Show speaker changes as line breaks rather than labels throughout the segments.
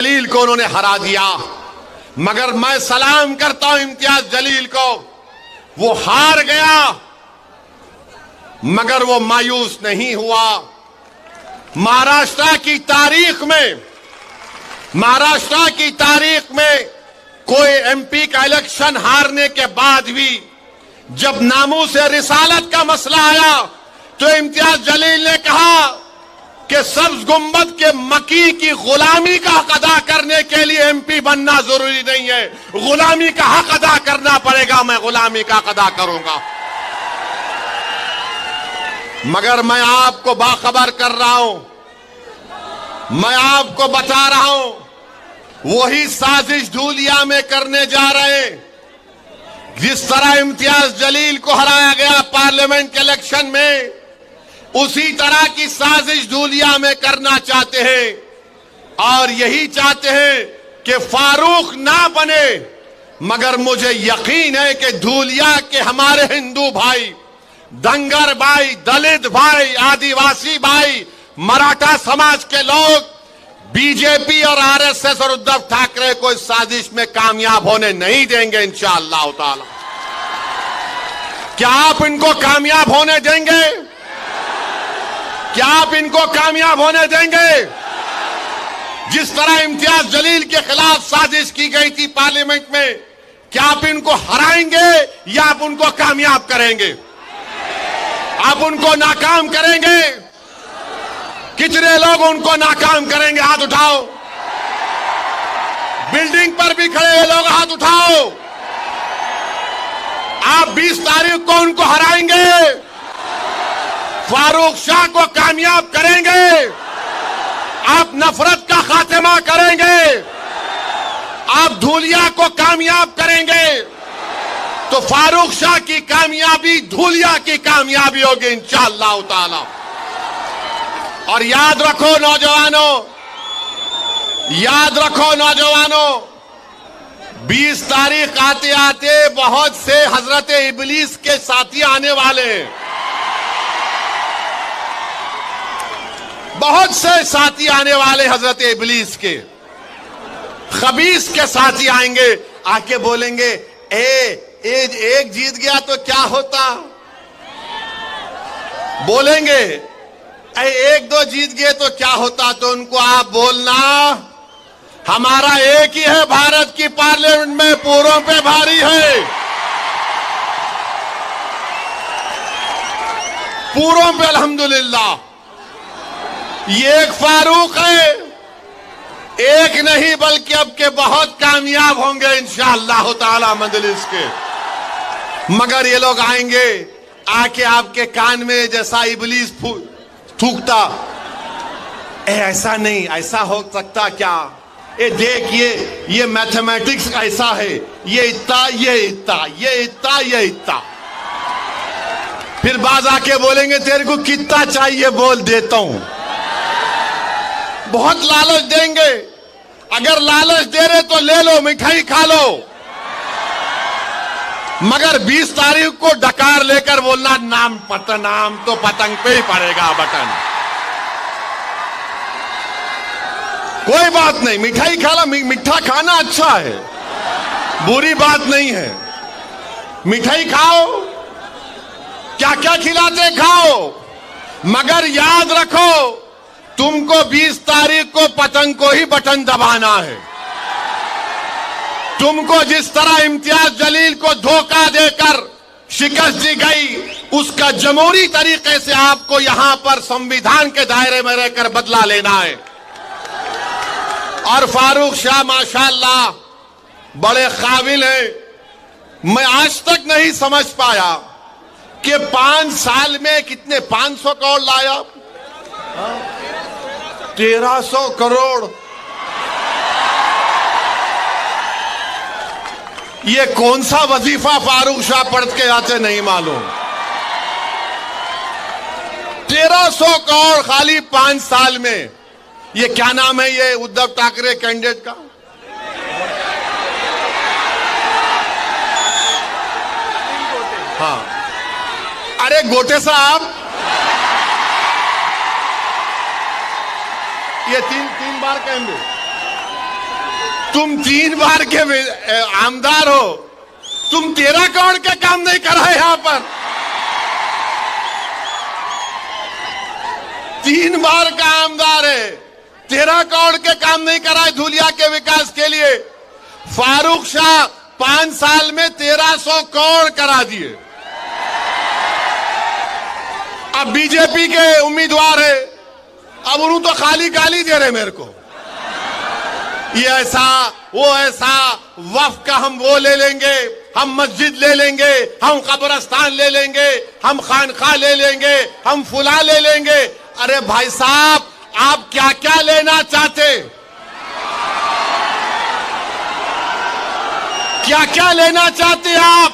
जलील को उन्होंने हरा दिया। मगर मैं सलाम करता हूं इम्तियाज जलील को, वो हार गया मगर वो मायूस नहीं हुआ। महाराष्ट्र की तारीख में कोई एमपी का इलेक्शन हारने के बाद भी जब नामूस रिसालत का मसला आया तो इम्तियाज जलील ने कहा कि सब्ज गुंबद के मकी की गुलामी का हक अदा करने के लिए एमपी बनना जरूरी नहीं है, गुलामी का हक अदा करना पड़ेगा, मैं गुलामी का हक अदा करूंगा। मगर मैं आपको बाखबर कर रहा हूं, मैं आपको बता रहा हूं, वही साजिश धूलिया में करने जा रहे हैं। जिस तरह इम्तियाज जलील को हराया गया पार्लियामेंट के इलेक्शन में, उसी तरह की साजिश धूलिया में करना चाहते हैं और यही चाहते हैं कि फारूक ना बने। मगर मुझे यकीन है कि धूलिया के हमारे हिंदू भाई, दंगर भाई, दलित भाई, आदिवासी भाई, मराठा समाज के लोग बीजेपी और आरएसएस और उद्धव ठाकरे को इस साजिश में कामयाब होने नहीं देंगे इंशाअल्लाह ताला। क्या आप इनको कामयाब होने देंगे? क्या आप इनको कामयाब होने देंगे? जिस तरह इम्तियाज जलील के खिलाफ साजिश की गई थी पार्लियामेंट में, क्या आप इनको हराएंगे या आप उनको कामयाब करेंगे? आप उनको नाकाम करेंगे? कितने लोग उनको नाकाम करेंगे? हाथ उठाओ। बिल्डिंग पर भी खड़े हुए लोग हाथ उठाओ। आप 20 तारीख को उनको हराएंगे? फारूक शाह को कामयाब करेंगे? आप नफरत का खात्मा करेंगे? आप धूलिया को कामयाब करेंगे? तो फारूक शाह की कामयाबी धूलिया की कामयाबी होगी इंशाअल्लाह ताला। और याद रखो नौजवानों, 20 तारीख आते आते बहुत से हजरत इबलीस के साथी आने वाले हैं। बहुत से साथी आने वाले हजरत इबलीस के, खबीस के साथी आएंगे, आके बोलेंगे एक जीत गया तो क्या होता? बोलेंगे एक दो जीत गए तो क्या होता? तो उनको आप बोलना, हमारा एक ही है भारत की पार्लियामेंट में, पूरों पे भारी है, पूरों पे अल्हम्दुलिल्लाह। ये एक फारूक है, एक नहीं बल्कि अब के बहुत कामयाब होंगे इंशाअल्लाह ताला मजलिस के। मगर ये लोग आएंगे, आके आपके कान में जैसा इबलीस थूकता, ऐसा नहीं, ऐसा हो सकता क्या? देखिए ये मैथमेटिक्स ऐसा है, ये इतना, ये इतना, ये इतना, ये इतना। फिर बाज आके बोलेंगे तेरे को कितना चाहिए, बोल देता हूं। बहुत लालच देंगे, अगर लालच दे रहे तो ले लो, मिठाई खा लो। मगर 20 तारीख को डकार लेकर बोलना नाम तो पतंग पे ही पड़ेगा बटन। कोई बात नहीं, मिठाई खा लो, मीठा खाना अच्छा है, बुरी बात नहीं है। मिठाई खाओ, क्या क्या खिलाते खाओ, मगर याद रखो तुमको 20 तारीख को पतंग को ही बटन दबाना है। तुमको जिस तरह इम्तियाज जलील को धोखा देकर शिकस्त दी गई, उसका जमहूरी तरीके से आपको यहां पर संविधान के दायरे में रहकर बदला लेना है। और फारूक शाह माशाअल्लाह बड़े काबिल हैं। मैं आज तक नहीं समझ पाया कि 5 साल में कितने 500 करोड़ लाया, 1300 करोड़। ये कौन सा वजीफा फारूक शाह पढ़ के आते नहीं मालूम। 1300 करोड़ खाली 5 साल में। ये क्या नाम है ये उद्धव ठाकरे कैंडिडेट का? हाँ, अरे गोटे साहब, ये तीन बार कहेंगे। तुम 3 बार के आमदार हो, तुम 13 करोड़ का काम नहीं करा है यहां पर। 3 बार का आमदार है, 13 करोड़ के काम नहीं करा है धुलिया के विकास के लिए। फारूक शाह 5 साल में 1300 करोड़ करा दिए। अब बीजेपी के उम्मीदवार है, अब उन्होंने तो खाली गाली दे रहे मेरे को, ये ऐसा वो ऐसा, वक्फ का हम वो ले लेंगे, हम मस्जिद ले लेंगे, हम कब्रिस्तान ले लेंगे, हम खानका ले लेंगे, हम फुला ले लेंगे। अरे भाई साहब, आप क्या क्या लेना चाहते, क्या क्या लेना चाहते आप?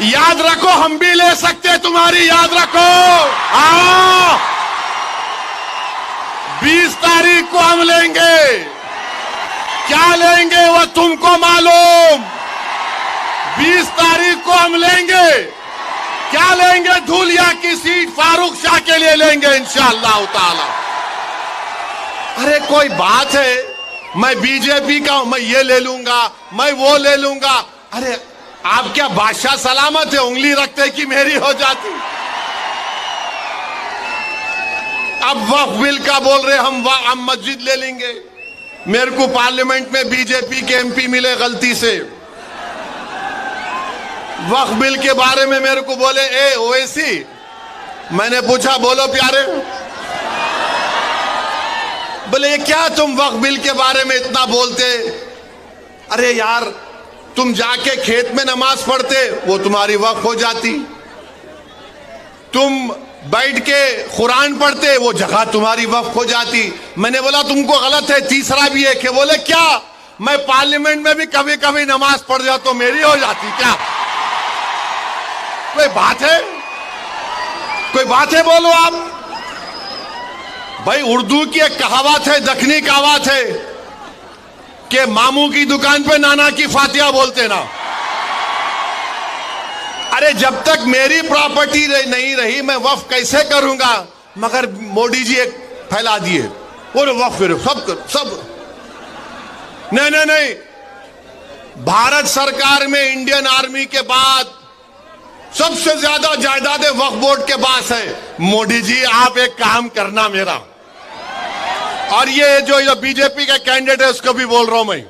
याद रखो, हम भी ले सकते, तुम्हारी याद रखो। आओ 20 तारीख को हम लेंगे, क्या लेंगे वो तुमको मालूम। 20 तारीख को हम लेंगे, क्या लेंगे? धुलिया की सीट फारूक शाह के लिए लेंगे इंशाअल्लाह ताला। अरे कोई बात है, मैं बीजेपी का हूं, मैं ये ले लूंगा, मैं वो ले लूंगा। अरे आप क्या बादशाह सलामत है, उंगली रखते कि मेरी हो जाती। अब वक्फ बिल का बोल रहे हम मस्जिद ले लेंगे। मेरे को पार्लियामेंट में बीजेपी के एमपी मिले गलती से, वक्फ बिल के बारे में मेरे को बोले ए ओवैसी। मैंने पूछा बोलो प्यारे, बोले ये क्या तुम वक्फ बिल के बारे में इतना बोलते? अरे यार, तुम जाके खेत में नमाज पढ़ते, वो तुम्हारी वक्फ हो जाती। तुम बैठ के कुरान पढ़ते, वो जगह तुम्हारी वक्फ हो जाती। मैंने बोला तुमको गलत है, तीसरा भी एक है। बोले क्या? मैं पार्लियामेंट में भी कभी कभी नमाज पढ़ जाता तो मेरी हो जाती क्या? कोई बात है? कोई बात है बोलो आप। भाई उर्दू की एक कहावत है, दखनी कहावत है कि मामू की दुकान पे नाना की फातिहा बोलते ना। अरे जब तक मेरी प्रॉपर्टी नहीं रही मैं वक्फ कैसे करूंगा? मगर मोदी जी एक फैला दिए, बोले वक्फ करो, सब करो, सब। नहीं नहीं, भारत सरकार में इंडियन आर्मी के बाद सबसे ज्यादा जायदादें वक्फ बोर्ड के पास है। मोदी जी आप एक काम करना मेरा, और ये जो बीजेपी का कैंडिडेट है उसको भी बोल रहा हूं मैं,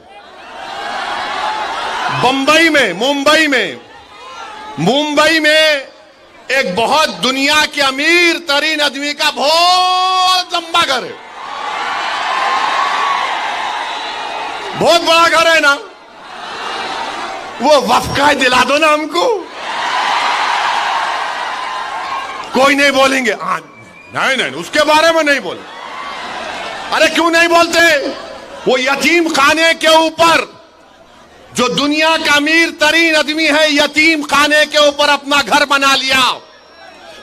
मुंबई में एक बहुत दुनिया के अमीर तरीन आदमी का बहुत लंबा घर है, बहुत बड़ा घर है ना, वो वक्फ का दिला दो ना हमको। कोई नहीं बोलेंगे, नहीं नहीं उसके बारे में नहीं बोले। अरे क्यों नहीं बोलते? वो यतीम खाने के ऊपर, जो दुनिया का अमीर तरीन आदमी है, यतीम खाने के ऊपर अपना घर बना लिया।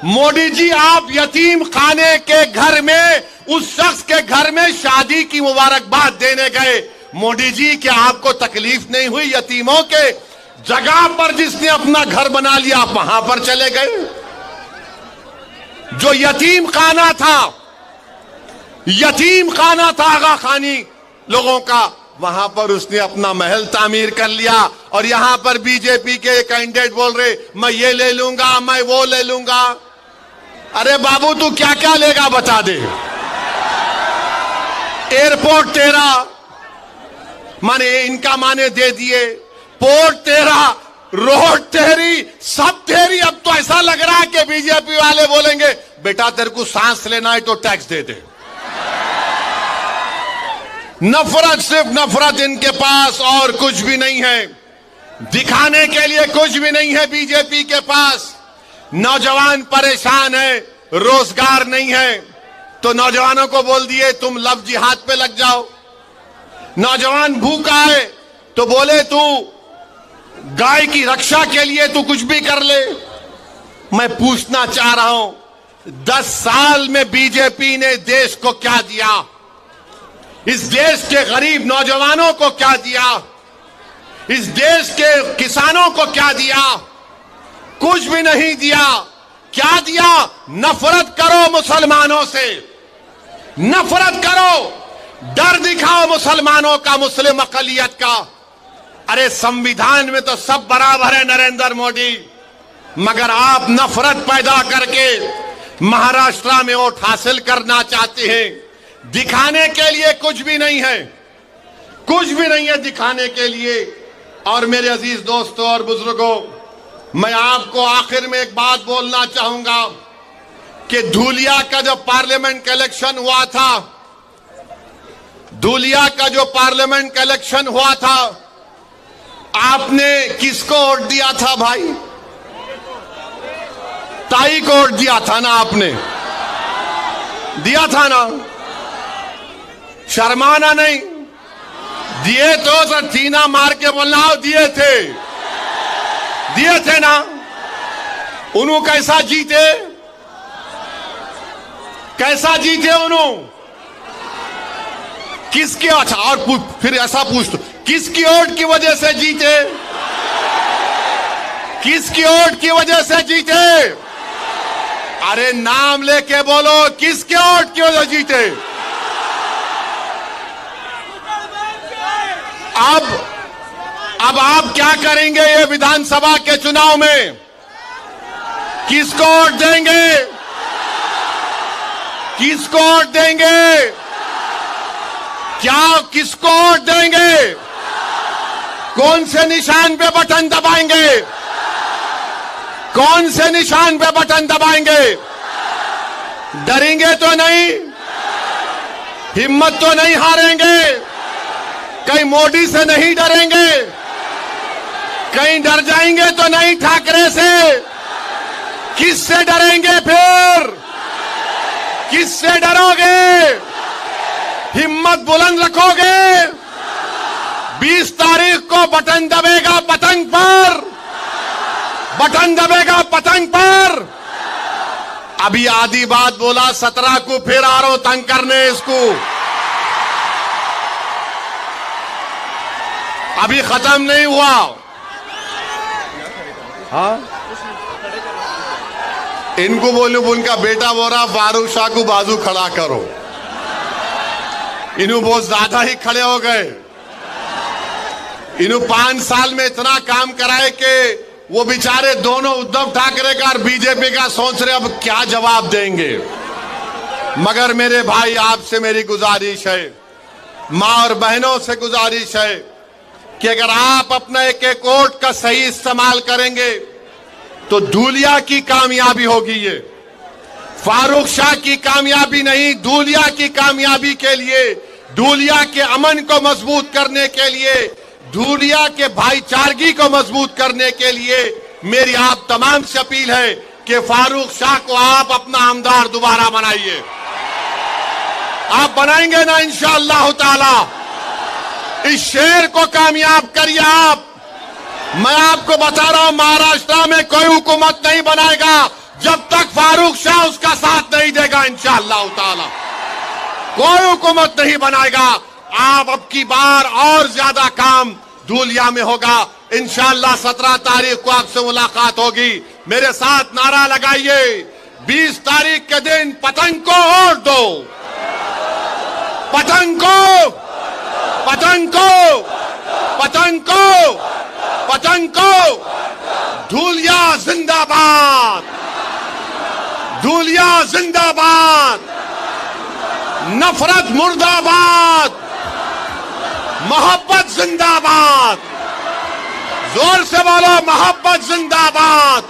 मोदी जी आप यतीम खाने के घर में, उस शख्स के घर में शादी की मुबारकबाद देने गए। मोदी जी क्या आपको तकलीफ नहीं हुई? यतीमों के जगह पर जिसने अपना घर बना लिया आप वहां पर चले गए। जो यतीम खाना था आगा खानी लोगों का, वहां पर उसने अपना महल तामीर कर लिया। और यहां पर बीजेपी के कैंडिडेट बोल रहे मैं ये ले लूंगा, मैं वो ले लूंगा। अरे बाबू तू क्या क्या लेगा बता दे। एयरपोर्ट तेरा, माने इनका माने दे दिए, पोर्ट तेरा, रोड तेरी, सब तेरी। अब तो ऐसा लग रहा है कि बीजेपी वाले बोलेंगे बेटा तेरे को सांस लेना है तो टैक्स दे दे। नफरत, सिर्फ नफरत इनके पास, और कुछ भी नहीं है। दिखाने के लिए कुछ भी नहीं है बीजेपी के पास। नौजवान परेशान है, रोजगार नहीं है, तो नौजवानों को बोल दिए तुम लव जिहाद पे लग जाओ। नौजवान भूखा है तो बोले तू गाय की रक्षा के लिए तू कुछ भी कर ले। मैं पूछना चाह रहा हूं, 10 साल में बीजेपी ने देश को क्या दिया? इस देश के गरीब नौजवानों को क्या दिया? इस देश के किसानों को क्या दिया? कुछ भी नहीं दिया। क्या दिया? नफरत करो मुसलमानों से, नफरत करो। डर दिखाओ मुसलमानों का, मुस्लिम अकलियत का। अरे संविधान में तो सब बराबर है नरेंद्र मोदी, मगर आप नफरत पैदा करके महाराष्ट्र में वोट हासिल करना चाहते हैं। दिखाने के लिए कुछ भी नहीं है, कुछ भी नहीं है दिखाने के लिए। और मेरे अजीज दोस्तों और बुजुर्गों, मैं आपको आखिर में एक बात बोलना चाहूंगा कि धूलिया का जो पार्लियामेंट का इलेक्शन हुआ था, धूलिया का जो पार्लियामेंट का इलेक्शन हुआ था, आपने किसको वोट दिया था भाई? ताई को वोट दिया था ना, आपने दिया था ना? शर्माना नहीं, दिए तो सर सीना मार के बोलना दिए थे ना। उन्होंने कैसा जीते, कैसा जीते उन्होंने? किसके, अच्छा और फिर ऐसा पूछ दो, किसकी वोट की वजह से जीते? किसकी वोट की वजह से जीते? अरे नाम लेके बोलो, किसके वोट की वजह जीते? अब आप क्या करेंगे ये विधानसभा के चुनाव में? किसको वोट देंगे? किसको वोट देंगे? क्या किसको वोट देंगे? कौन से निशान पे बटन दबाएंगे? कौन से निशान पे बटन दबाएंगे? डरेंगे तो नहीं, हिम्मत तो नहीं हारेंगे, कहीं मोदी से नहीं डरेंगे, कहीं डर जाएंगे तो नहीं ठाकरे से? किससे डरेंगे फिर? किससे डरोगे? हिम्मत बुलंद रखोगे? 20 तारीख को बटन दबेगा पतंग पर, बटन दबेगा पतंग पर। अभी आधी बात बोला, 17 को फिर आ रहा हूं तंग करने इसको। अभी खत्म नहीं हुआ। हाँ, इनको बोलूं, उनका बेटा बोल रहा फारूक शाह को बाजू खड़ा करो। इन्हों बहुत ज्यादा ही खड़े हो गए। इन्हों 5 साल में इतना काम कराए कि वो बेचारे दोनों उद्धव ठाकरे का और बीजेपी का सोच रहे अब क्या जवाब देंगे। मगर मेरे भाई, आपसे मेरी गुजारिश है, मां और बहनों से गुजारिश है कि अगर आप अपना एक एक वोट का सही इस्तेमाल करेंगे तो धूलिया की कामयाबी होगी। ये फारूक शाह की कामयाबी नहीं, धूलिया की कामयाबी के लिए, धूलिया के अमन को मजबूत करने के लिए, धूलिया के भाईचारगी को मजबूत करने के लिए मेरी आप तमाम से अपील है कि फारूक शाह को आप अपना आमदार दोबारा बनाइए। आप बनाएंगे ना इंशाअल्लाह ताला? इस शेर को कामयाब करिए आप। मैं आपको बता रहा हूं, महाराष्ट्र में कोई हुकूमत नहीं बनाएगा जब तक फारूक शाह उसका साथ नहीं देगा। इंशाअल्लाह ताला कोई हुकूमत नहीं बनाएगा। आप अब की बार और ज्यादा काम धूलिया में होगा। इंशाअल्लाह 17 तारीख को आपसे मुलाकात होगी। मेरे साथ नारा लगाइए, 20 तारीख के दिन पतंग को वोट दो, पतंग को, पतंग को, पतंग को, पतंग को। धूलिया जिंदाबाद, धूलिया जिंदाबाद, नफरत मुर्दाबाद, मोहब्बत जिंदाबाद। जोर से बोलो, मोहब्बत जिंदाबाद।